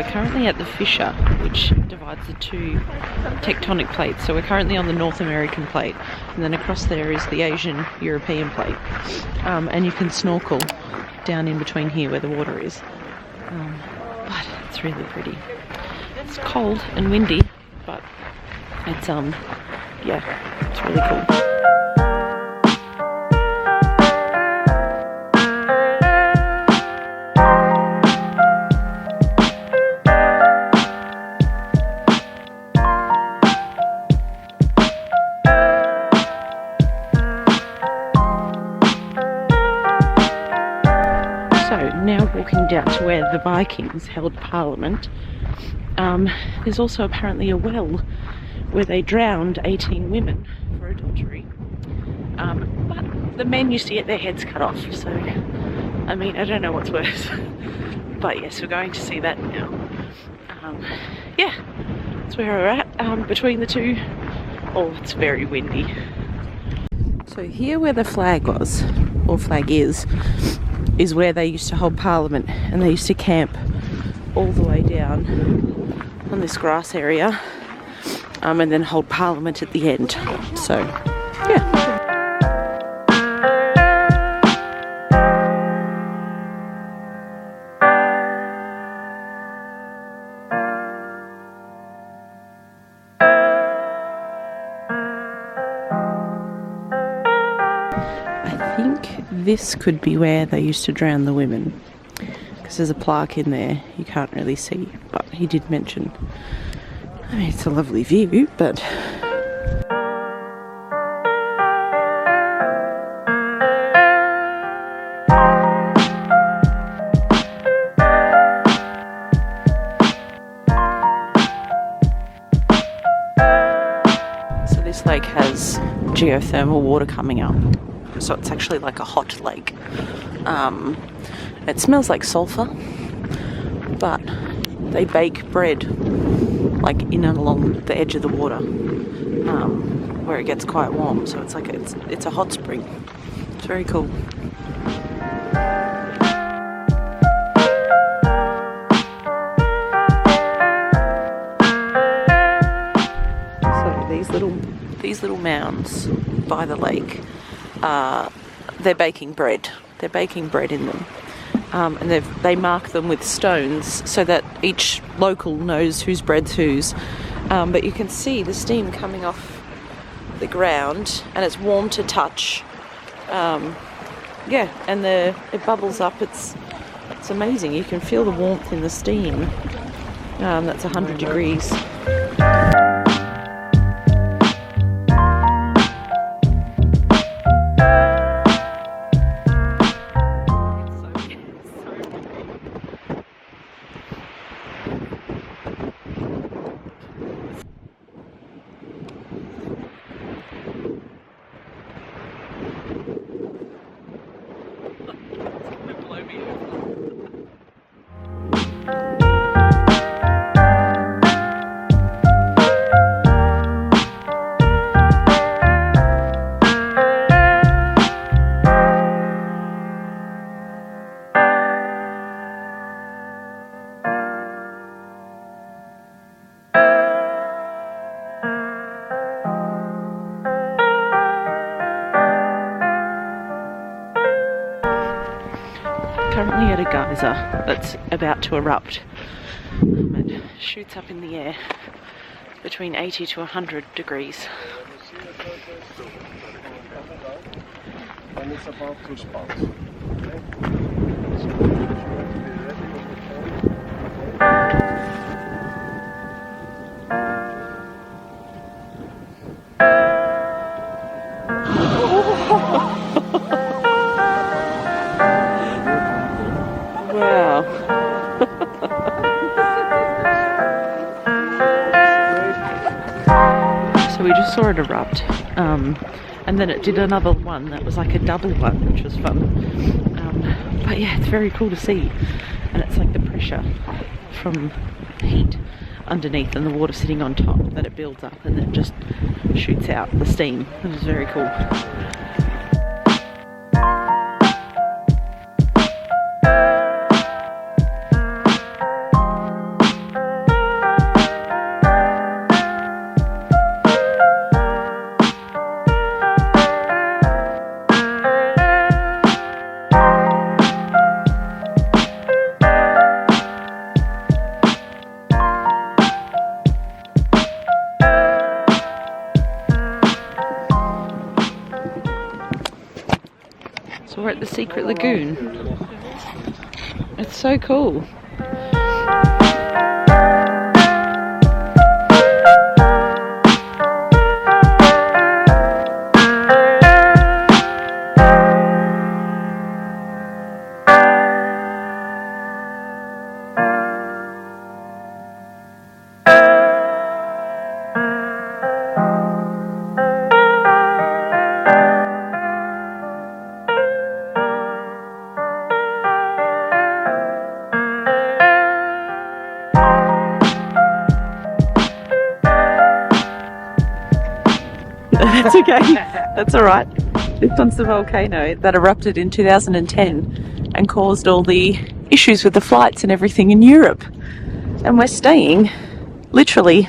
currently at the fissure which divides the two tectonic plates. So we're currently on the North American plate, and then across there is the Asian European plate. And you can snorkel down in between here where the water is. But it's really pretty. It's cold and windy, but it's yeah, it's really cool. Now walking down to where the Vikings held Parliament. There's also apparently a well where they drowned 18 women for adultery. But the men used to get their heads cut off, so I mean, I don't know what's worse. But yes, we're going to see that now. Yeah, that's where we're at, between the two. Oh, it's very windy. So here where the flag was, or flag is where they used to hold Parliament, and they used to camp all the way down on this grass area, and then hold Parliament at the end. So, yeah. This could be where they used to drown the women, because there's a plaque in there you can't really see, but he did mention. I mean, it's a lovely view, but so this lake has geothermal water coming up. So it's actually like a hot lake. It smells like sulphur, but they bake bread like in and along the edge of the water, where it gets quite warm. So it's like it's a hot spring. It's very cool. So these little mounds by the lake, they're baking bread. They're baking bread in them, and they mark them with stones so that each local knows whose bread's whose. But you can see the steam coming off the ground, and it's warm to touch. Yeah, and it bubbles up. It's amazing. You can feel the warmth in the steam. That's 100 degrees. Currently at a geyser that's about to erupt. It shoots up in the air between 80 to 100 degrees. And it's about to spout. Wow. So we just saw it erupt, and then it did another one that was like a double one, which was fun. But yeah, it's very cool to see, and it's like the pressure from heat underneath and the water sitting on top that it builds up and then just shoots out the steam. It was very cool. at the secret lagoon. It's so cool. That's okay, that's alright. This one's the volcano that erupted in 2010 and caused all the issues with the flights and everything in Europe. And we're staying literally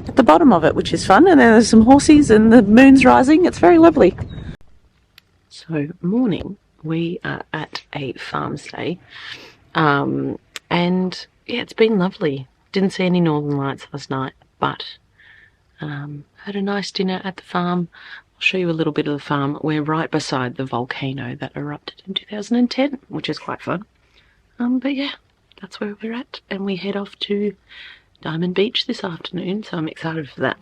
at the bottom of it, which is fun. And then there's some horses and the moon's rising. It's very lovely. So, morning, we are at a farm stay. And yeah, it's been lovely. Didn't see any northern lights last night, but had a nice dinner at the farm. I'll show you a little bit of the farm. We're right beside the volcano that erupted in 2010, which is quite fun. But yeah, that's where we're at, and we head off to Diamond Beach this afternoon, so I'm excited for that.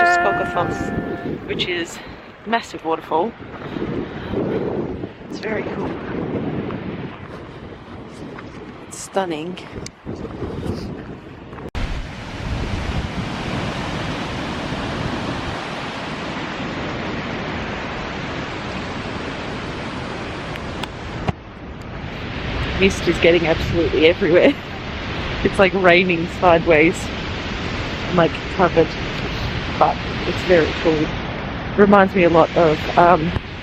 Skogafoss, which is a massive waterfall. It's very cool. It's stunning. Mist is getting absolutely everywhere. It's like raining sideways. I'm like covered. But it's very cool. Reminds me a lot of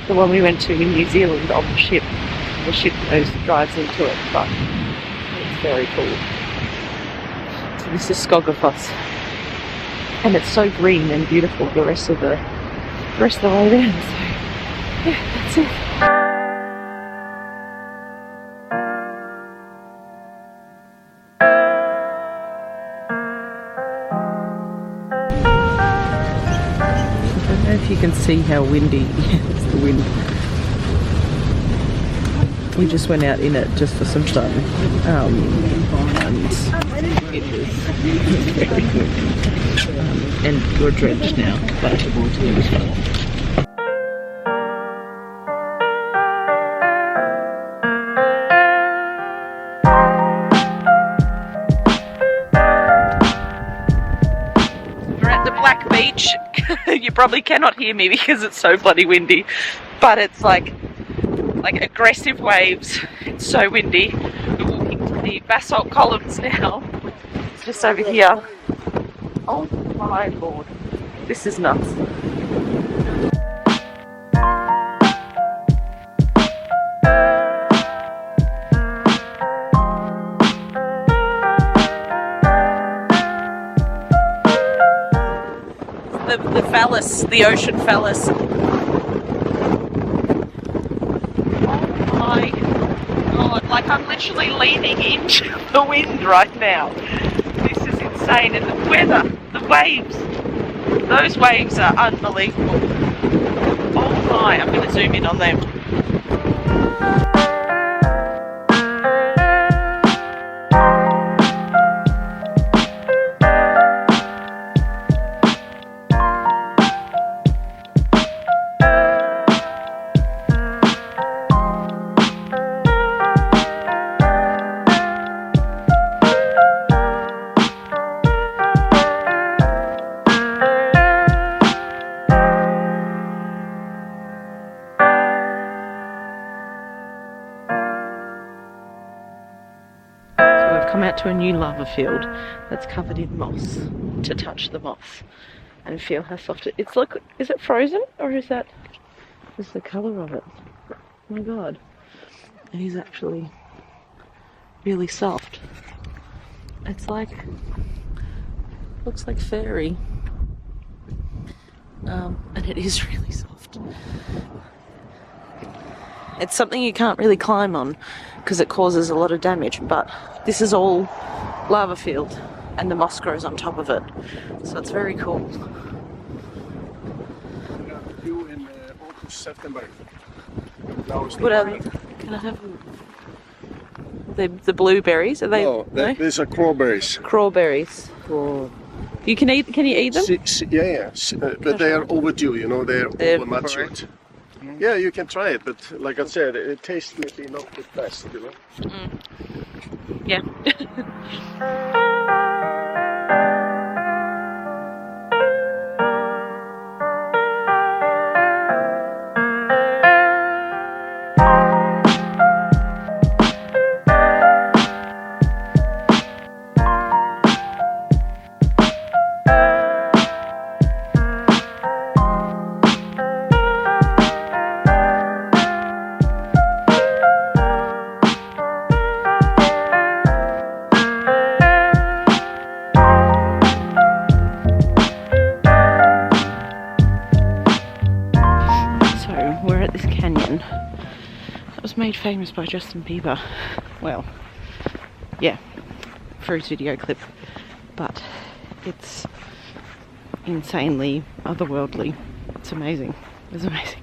the one we went to in New Zealand on the ship. The ship drives into it, but it's very cool. So this is Skogafoss, and it's so green and beautiful the rest of the way around. So yeah, that's it. If you can see how windy it's the wind. We just went out in it just for some fun, and it is very good. And we're drenched now, but it was fun. Beach. You probably cannot hear me because it's so bloody windy, but it's like aggressive waves. It's so windy. We're walking to the basalt columns now. It's just over here. Oh my lord, this is nuts. The phallus, the ocean phallus. Oh my god, like I'm literally leaning into the wind right now. This is insane. And the weather, the waves, those waves are unbelievable. Oh my, I'm going to zoom in on them. out to a new lava field that's covered in moss to touch the moss and feel how soft it is. Look, is it frozen or is that just the colour of it? Oh my god. It is actually really soft. It's like, looks like fairy. And it is really soft. It's something you can't really climb on because it causes a lot of damage, but this is all lava field and the moss grows on top of it, so it's very cool. Due in August, September. What are, can I have the blueberries? Are they? No, these are crawberries. Crawberries. You can eat. Can you eat them? Yeah. But they are overdue. You know, they're matured. Yeah, you can try it, but like I said, it tastes maybe not the best, you know. Yeah. Made famous by Justin Bieber. Well, yeah, for his video clip, but it's insanely otherworldly. It's amazing. It's amazing.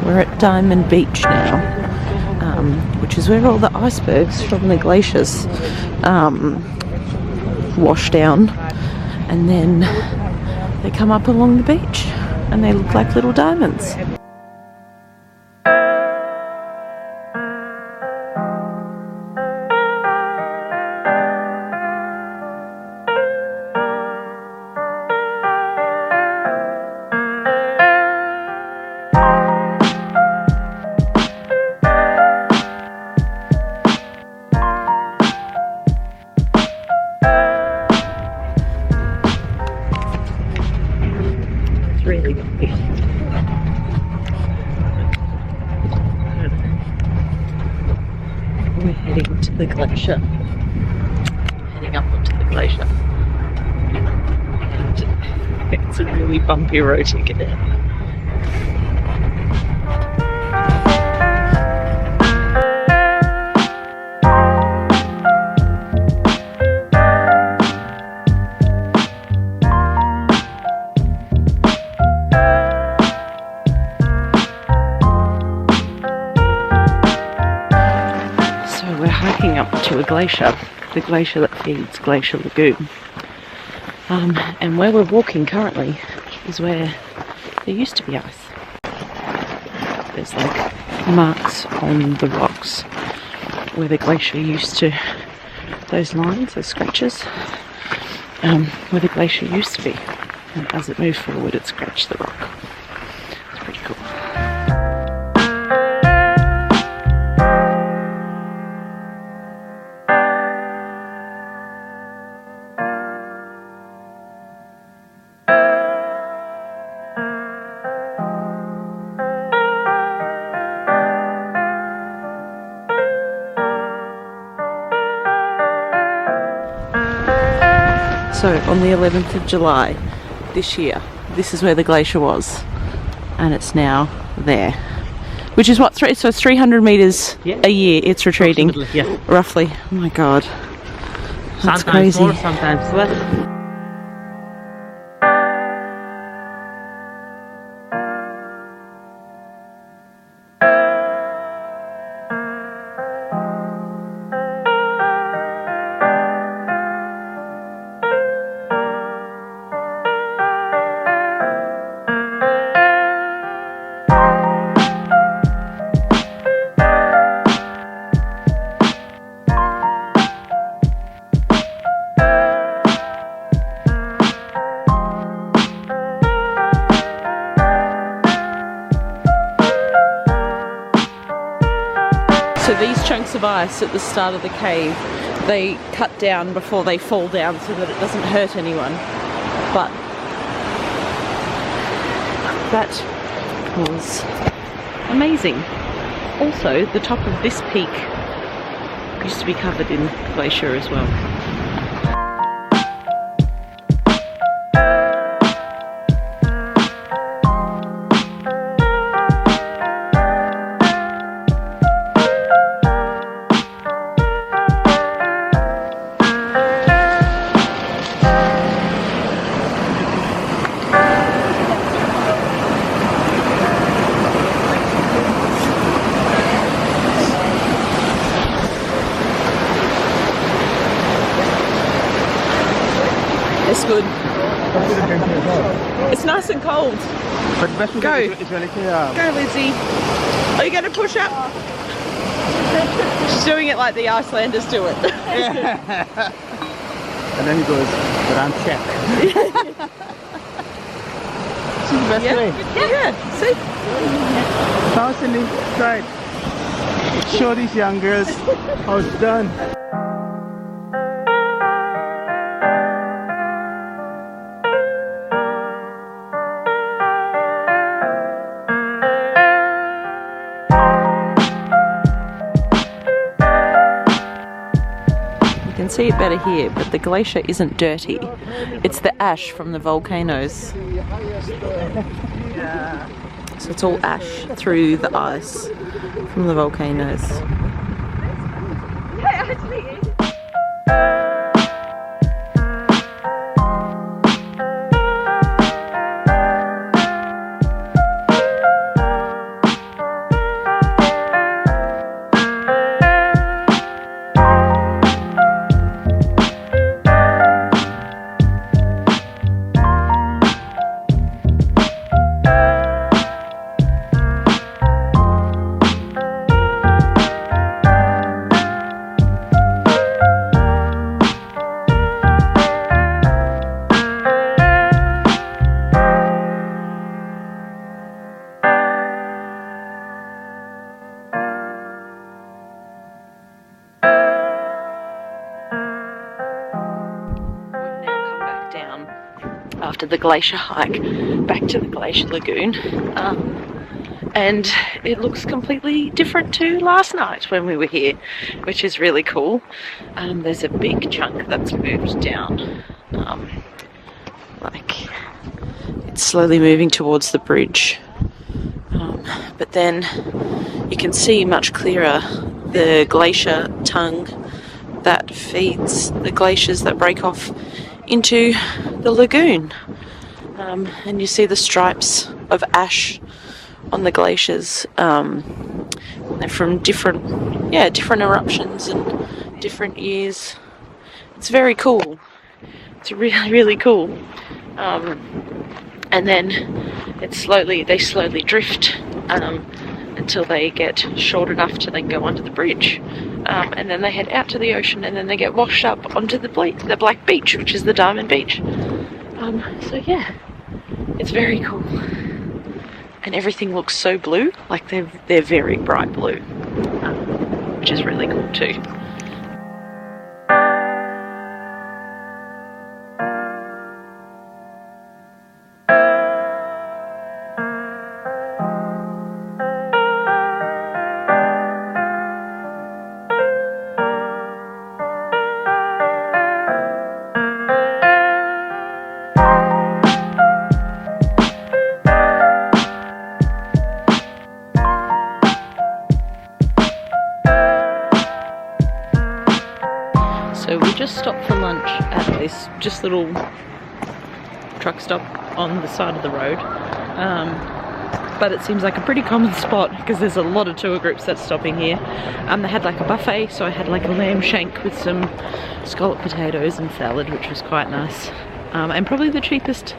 We're at Diamond Beach now, which is where all the icebergs from the glaciers wash down, and then they come up along the beach and they look like little diamonds. Really bumpy. We're heading to the glacier. Heading up onto the glacier. And it's a really bumpy road to get in. Up to a glacier, the glacier that feeds Glacier Lagoon, and where we're walking currently is where there used to be ice. There's like marks on the rocks where the glacier used to, those lines, those scratches, where the glacier used to be, and as it moved forward it scratched the rock. It's pretty cool. So on the 11th of July this year, this is where the glacier was, and it's now there. Which is what, so it's 300 meters a year it's retreating, yeah. roughly. Oh my god, that's Sometimes crazy. more, sometimes less. So these chunks of ice at the start of the cave, they cut down before they fall down so that it doesn't hurt anyone. But that was amazing. Also, the top of this peak used to be covered in glacier as well. It's good. It's nice and cold. Go. Go, Lizzie. Are you going to push up? She's doing it like the Icelanders do it. And then he goes, but I'm check. This is the best way. Yeah, see? Now Cindy, right. Show these young girls how it's done. You can see it better here, but the glacier isn't dirty. It's the ash from the volcanoes. So it's all ash through the ice from the volcanoes. After the glacier hike back to the Glacier Lagoon, and it looks completely different to last night when we were here, which is really cool. There's a big chunk that's moved down, like it's slowly moving towards the bridge, but then you can see much clearer the glacier tongue that feeds the glaciers that break off into the lagoon, and you see the stripes of ash on the glaciers. They're from different eruptions and different years. It's very cool. It's really cool. And then they slowly drift until they get short enough to then go under the bridge. And then they head out to the ocean, and then they get washed up onto the Black Beach, which is the Diamond Beach. So yeah, it's very cool. And everything looks so blue, like they're very bright blue, which is really cool too. So we just stopped for lunch at this just little truck stop on the side of the road. But it seems like a pretty common spot because there's a lot of tour groups that's stopping here. They had like a buffet, so I had like a lamb shank with some scallop potatoes and salad, which was quite nice. And probably the cheapest,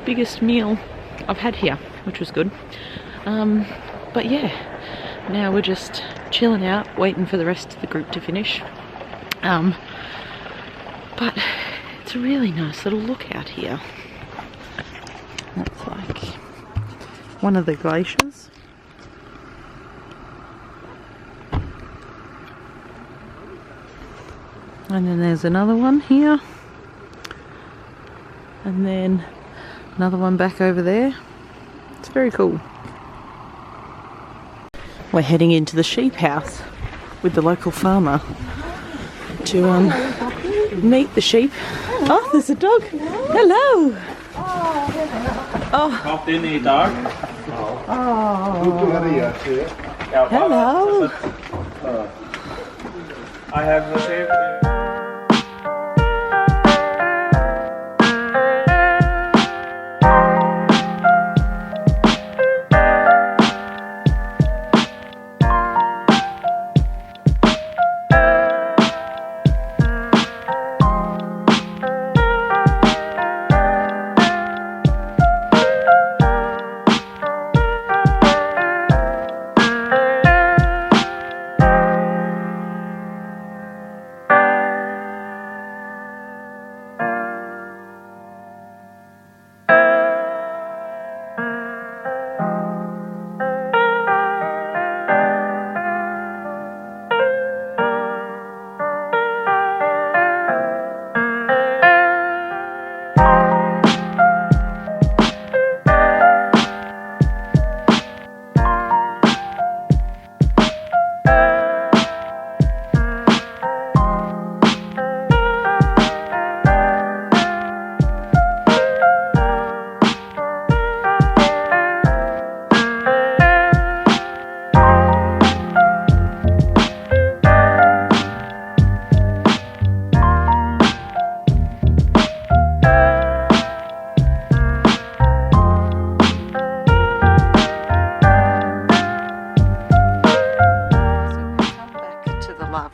biggest meal I've had here, which was good. But yeah, now we're just chilling out, waiting for the rest of the group to finish. But it's a really nice little look out here. That's like one of the glaciers. And then there's another one here. And then another one back over there. It's very cool. We're heading into the sheep house with the local farmer to meet the sheep. Oh, there's a dog. Hello. Oh. Hopped in the dog. Hello. I have the same.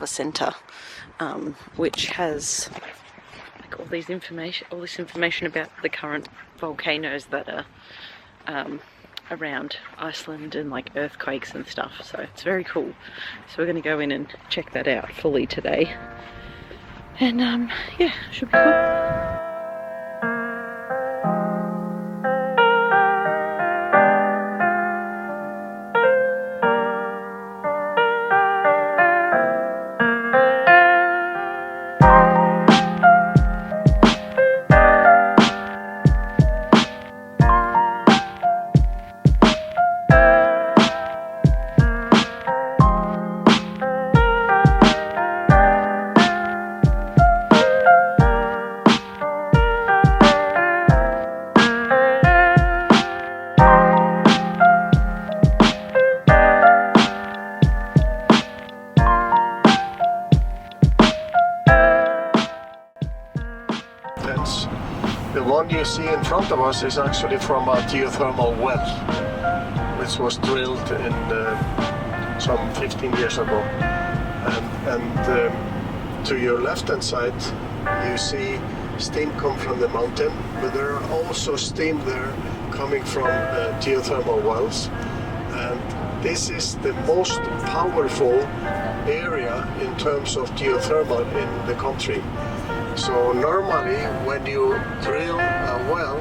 Center, which has like all this information about the current volcanoes that are around Iceland and like earthquakes and stuff. So it's very cool. So we're going to go in and check that out fully today. And yeah, should be cool. The one you see in front of us is actually from a geothermal well, which was drilled in some 15 years ago. And to your left-hand side, you see steam come from the mountain, but there are also steam there coming from geothermal wells. And this is the most powerful area in terms of geothermal in the country. So normally when you drill a well,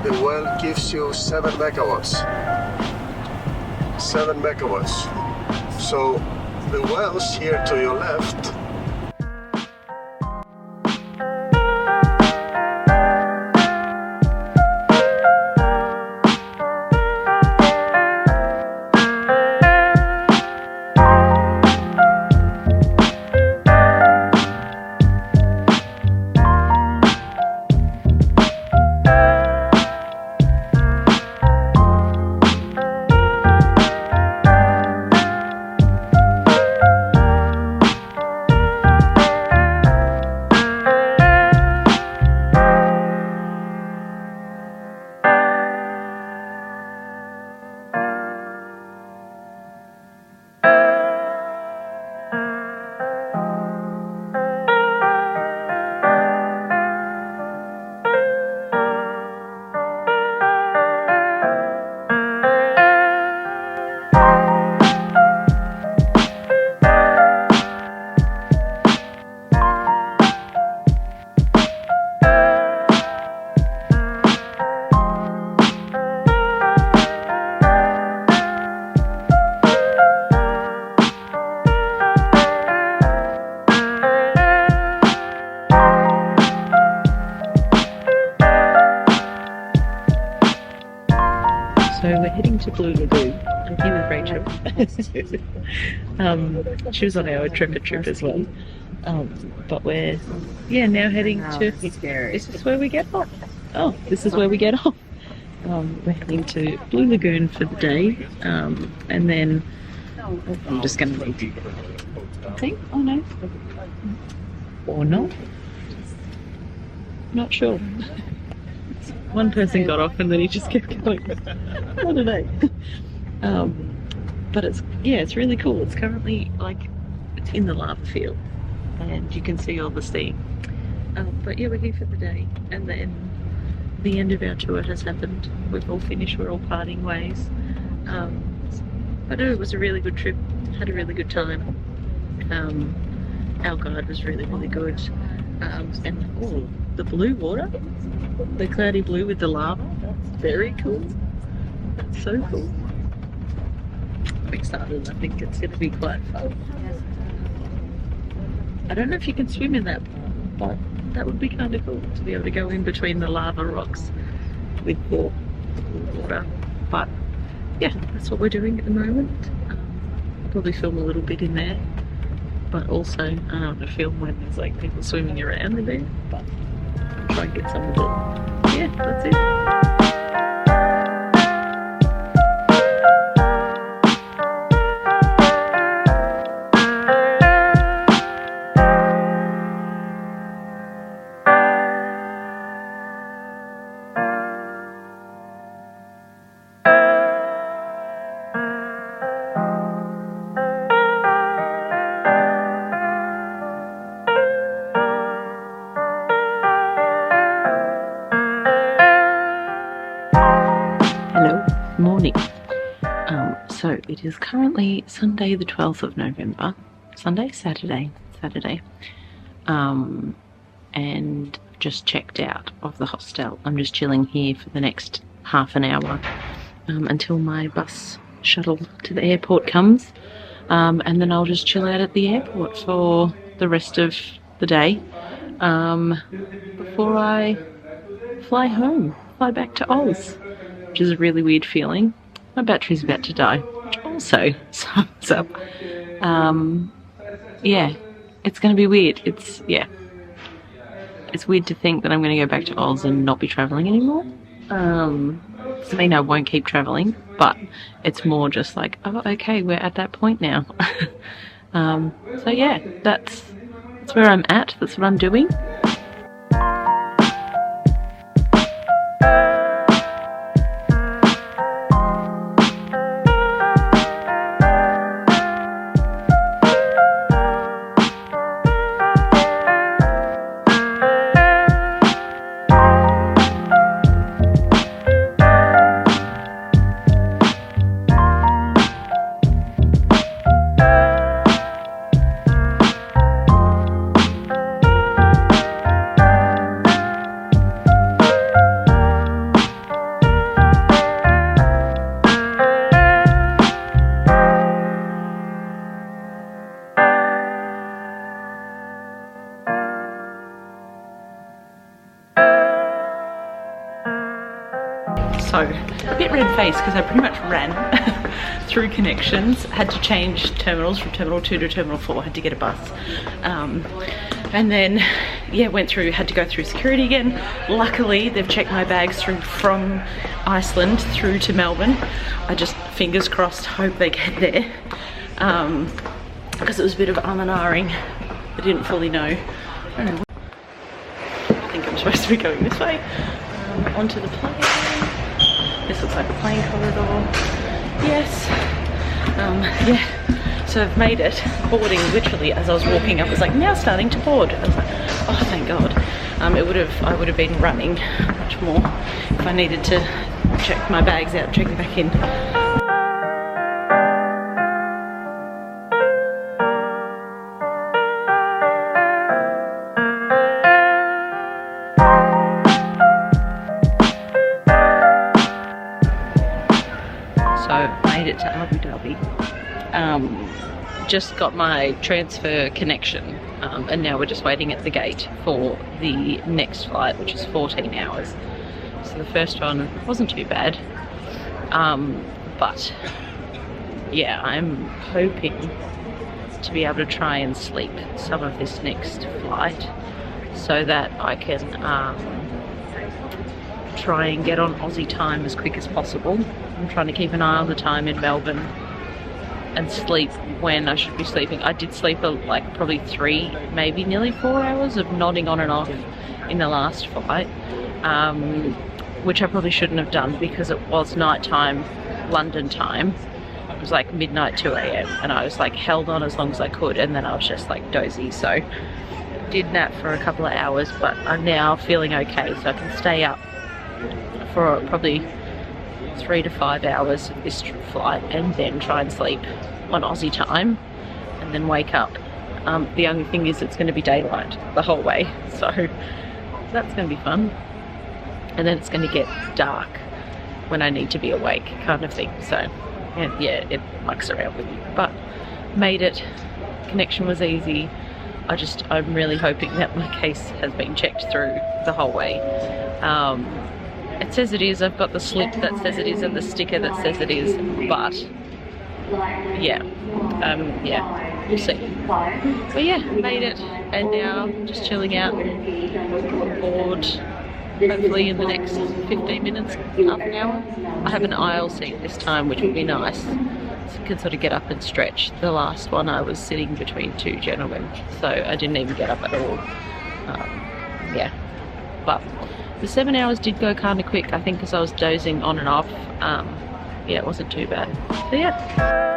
the well gives you 7 megawatts. 7 megawatts. So the wells here to your left heading to Blue Lagoon. I'm here with Rachel. She was on our Intrepid trip as well. But we're now heading to. Is this where we get off? Oh, this is where we get off. We're heading to Blue Lagoon for the day, and then I'm just going to leave. I think. Oh no. Or not. Not sure. One person got off and then he just kept going. What are they? But it's really cool. It's currently it's in the lava field and you can see all the steam. But yeah, we're here for the day, and then the end of our tour has happened. We've all finished. We're all parting ways. But it was a really good trip. Had a really good time. Our guide was really good. And the blue water, the cloudy blue with the lava, that's very cool. That's so cool. I'm excited. I think it's going to be quite fun. I don't know if you can swim in that part, but that would be kind of cool to be able to go in between the lava rocks with the water. But yeah, that's what we're doing at the moment. I'll probably film a little bit in there, but also I don't want to film when there's people swimming around in there, but I'll try and get some of it. Yeah, that's it. Morning. So it is currently Sunday the 12th of November. Saturday. And just checked out of the hostel. I'm just chilling here for the next half an hour until my bus shuttle to the airport comes. And then I'll just chill out at the airport for the rest of the day before I fly back to Oz. Which is a really weird feeling. My battery's about to die, which also sums up. Yeah, it's going to be weird. It's weird to think that I'm going to go back to Oz and not be travelling anymore. Doesn't mean I won't keep travelling, but it's more just oh, okay, we're at that point now. So yeah, that's where I'm at. That's what I'm doing. So, a bit red-faced because I pretty much ran through connections, had to change terminals from Terminal 2 to Terminal 4, had to get a bus. And then, yeah, went through, had to go through security again. Luckily, they've checked my bags through from Iceland through to Melbourne. I just, fingers crossed, hope they get there. Because it was a bit of and ahhing. I didn't fully know. I don't know. I think I'm supposed to be going this way. Onto the plane. This looks like a plane corridor. Yes. Yeah. So I've made it. Boarding literally as I was walking up. It was now starting to board. I was like, oh, thank God. I would have been running much more if I needed to check my bags out, check them back in. Made it to Abu Dhabi. Just got my transfer connection, and now we're just waiting at the gate for the next flight, which is 14 hours. So the first one wasn't too bad. But yeah, I'm hoping to be able to try and sleep some of this next flight so that I can try and get on Aussie time as quick as possible. I'm trying to keep an eye on the time in Melbourne and sleep when I should be sleeping. I did sleep like probably 3, maybe nearly 4 hours of nodding on and off in the last flight, which I probably shouldn't have done because it was nighttime London time. It was like midnight, 2 a.m. and I was like held on as long as I could, and then I was just like dozy, so did nap for a couple of hours, but I'm now feeling okay, so I can stay up for probably 3 to 5 hours of this flight and then try and sleep on Aussie time and then wake up. The only thing is it's going to be daylight the whole way, so that's going to be fun, and then it's going to get dark when I need to be awake, kind of thing. So yeah, it mucks around with you, but made it. Connection was easy. I'm really hoping that my case has been checked through the whole way. It says it is. I've got the slip that says it is and the sticker that says it is, but yeah, we'll see. But yeah, made it, and now just chilling out on board. Hopefully in the next 15 minutes, half an hour. I have an aisle seat this time, which will be nice. So I can sort of get up and stretch. The last one I was sitting between 2 gentlemen, so I didn't even get up at all. Yeah, but the 7 hours did go kind of quick, I think, because I was dozing on and off. Yeah, it wasn't too bad. So yeah.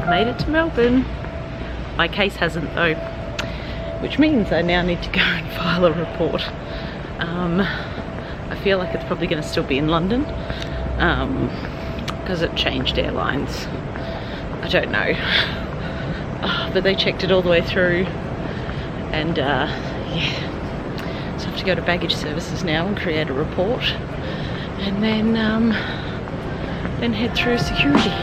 Made it to Melbourne. My case hasn't though, which means I now need to go and file a report. I feel like it's probably going to still be in London because it changed airlines. I don't know, but they checked it all the way through, and yeah, so I have to go to baggage services now and create a report, and then head through security.